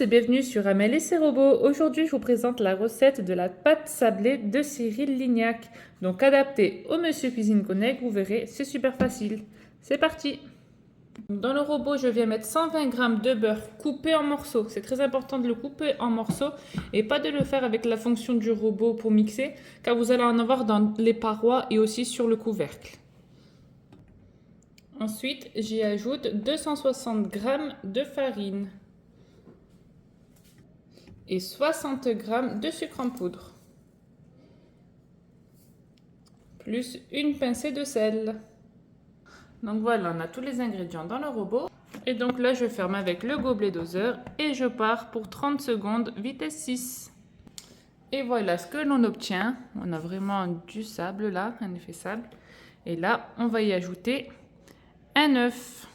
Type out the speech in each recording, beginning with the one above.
Et bienvenue sur Amel et ses robots. Aujourd'hui, je vous présente la recette de la pâte sablée de Cyril Lignac. Donc adaptée au Monsieur Cuisine Connect, vous verrez, c'est super facile. C'est parti. Dans le robot, je viens mettre 120 g de beurre coupé en morceaux. C'est très important de le couper en morceaux et pas de le faire avec la fonction du robot pour mixer, car vous allez en avoir dans les parois et aussi sur le couvercle. Ensuite, j'y ajoute 260 g de farine et 60 g de sucre en poudre, plus une pincée de sel. Donc voilà, on a tous les ingrédients dans le robot. Et donc là, je ferme avec le gobelet doseur et je pars pour 30 secondes, vitesse 6. Et voilà ce que l'on obtient. On a vraiment du sable là, un effet sable. Et là, on va y ajouter un œuf.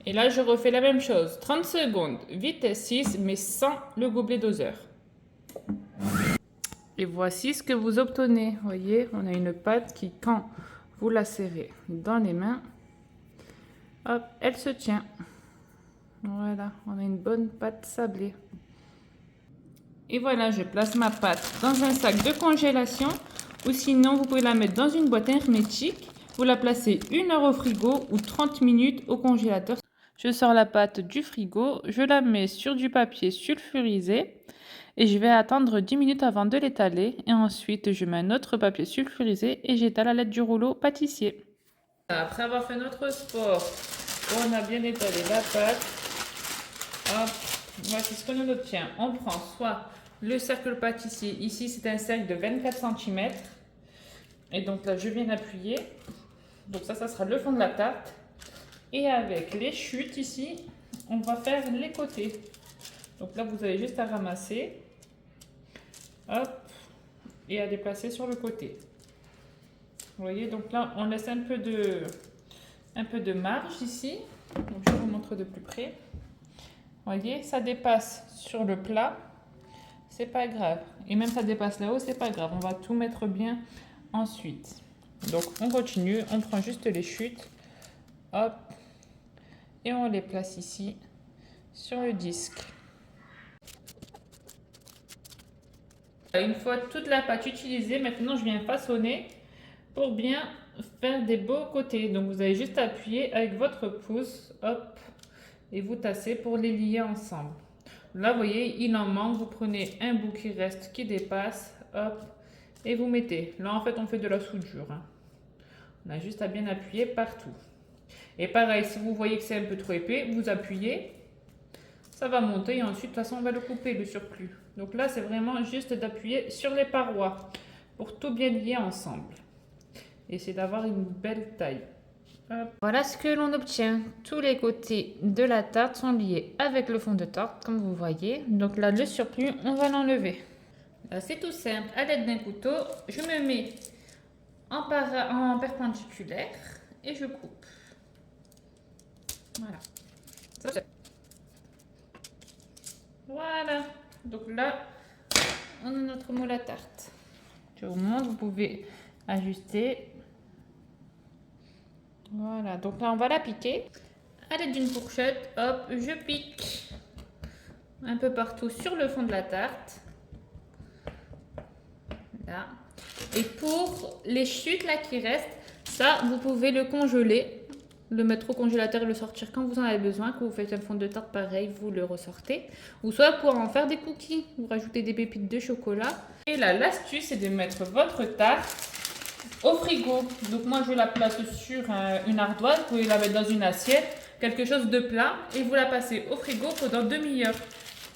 Et là, je refais la même chose. 30 secondes, vitesse 6, mais sans le gobelet doseur. Et voici ce que vous obtenez. Vous voyez, on a une pâte qui, quand vous la serrez dans les mains, hop, elle se tient. Voilà, on a une bonne pâte sablée. Et voilà, je place ma pâte dans un sac de congélation. Ou sinon, vous pouvez la mettre dans une boîte hermétique. Vous la placez 1 heure au frigo ou 30 minutes au congélateur. Je sors la pâte du frigo, je la mets sur du papier sulfurisé et je vais attendre 10 minutes avant de l'étaler. Et ensuite, je mets un autre papier sulfurisé et j'étale à l'aide du rouleau pâtissier. Après avoir fait notre sport, on a bien étalé la pâte. Hop, voici ce que l'on obtient. On prend soit le cercle pâtissier, ici c'est un cercle de 24 cm. Et donc là, je viens appuyer. Donc ça sera le fond de la tarte. Et avec les chutes ici, on va faire les côtés. Donc là, vous avez juste à ramasser. Hop. Et à déplacer sur le côté. Vous voyez, donc là, on laisse un peu de marge ici. Donc je vous montre de plus près. Vous voyez, ça dépasse sur le plat. C'est pas grave. Et même ça dépasse là-haut, c'est pas grave. On va tout mettre bien ensuite. Donc on continue. On prend juste les chutes. Hop. Et on les place ici sur le disque. Une fois toute la pâte utilisée, maintenant je viens façonner pour bien faire des beaux côtés. Donc vous avez juste à appuyer avec votre pouce, hop, et vous tassez pour les lier ensemble. Là, vous voyez, il en manque. Vous prenez un bout qui reste, qui dépasse, hop, et vous mettez. Là, en fait, on fait de la soudure. On a juste à bien appuyer partout. Et pareil, si vous voyez que c'est un peu trop épais, vous appuyez, ça va monter et ensuite, de toute façon, on va le couper, le surplus. Donc là, c'est vraiment juste d'appuyer sur les parois pour tout bien lier ensemble. Et c'est d'avoir une belle taille. Hop. Voilà ce que l'on obtient. Tous les côtés de la tarte sont liés avec le fond de tarte, comme vous voyez. Donc là, le surplus, on va l'enlever. C'est tout simple. À l'aide d'un couteau, je me mets en perpendiculaire et je coupe. Voilà. Voilà. Donc là, on a notre moule à tarte. Je vous montre, vous pouvez ajuster. Voilà, donc là, on va la piquer. À l'aide d'une fourchette, hop, je pique un peu partout sur le fond de la tarte. Là. Et pour les chutes là qui restent, ça, vous pouvez le congeler, le mettre au congélateur et le sortir quand vous en avez besoin. Quand vous faites un fond de tarte pareil, vous le ressortez. Ou soit pour en faire des cookies, vous rajoutez des pépites de chocolat. Et là, l'astuce, c'est de mettre votre tarte au frigo. Donc moi, je la place sur une ardoise. Vous pouvez la mettre dans une assiette, quelque chose de plat, et vous la passez au frigo pendant demi-heure.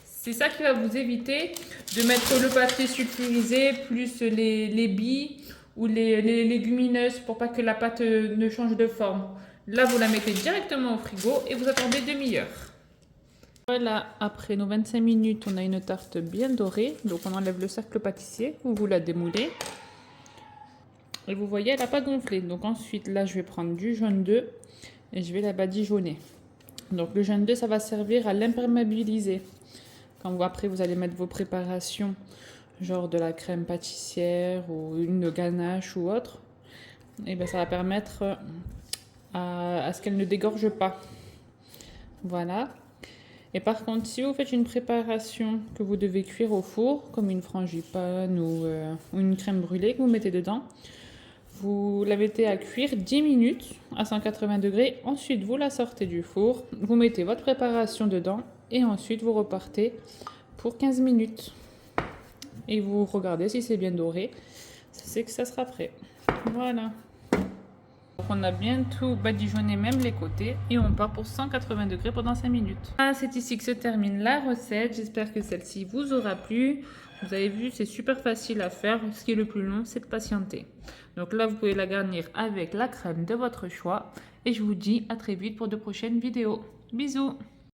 C'est ça qui va vous éviter de mettre le papier sulfurisé plus les billes ou les légumineuses pour pas que la pâte ne change de forme. Là, vous la mettez directement au frigo et vous attendez demi-heure. Voilà, après nos 25 minutes, on a une tarte bien dorée. Donc, on enlève le cercle pâtissier, vous la démoulez. Et vous voyez, elle n'a pas gonflé. Donc ensuite, là, je vais prendre du jaune d'œuf et je vais la badigeonner. Donc le jaune d'œuf, ça va servir à l'imperméabiliser. Quand après, vous allez mettre vos préparations, genre de la crème pâtissière ou une ganache ou autre, et bien ça va permettre à ce qu'elle ne dégorge pas. Voilà. Et par contre, si vous faites une préparation que vous devez cuire au four, comme une frangipane ou une crème brûlée que vous mettez dedans, vous la mettez à cuire 10 minutes à 180 degrés. Ensuite, vous la sortez du four, vous mettez votre préparation dedans et ensuite vous repartez pour 15 minutes. Et vous regardez si c'est bien doré, c'est que ça sera prêt. Voilà. Donc on a bien tout badigeonné, même les côtés, et on part pour 180 degrés pendant 5 minutes. Ah, c'est ici que se termine la recette. J'espère que celle-ci vous aura plu. Vous avez vu, c'est super facile à faire. Ce qui est le plus long, c'est de patienter. Donc là, vous pouvez la garnir avec la crème de votre choix. Et je vous dis à très vite pour de prochaines vidéos. Bisous!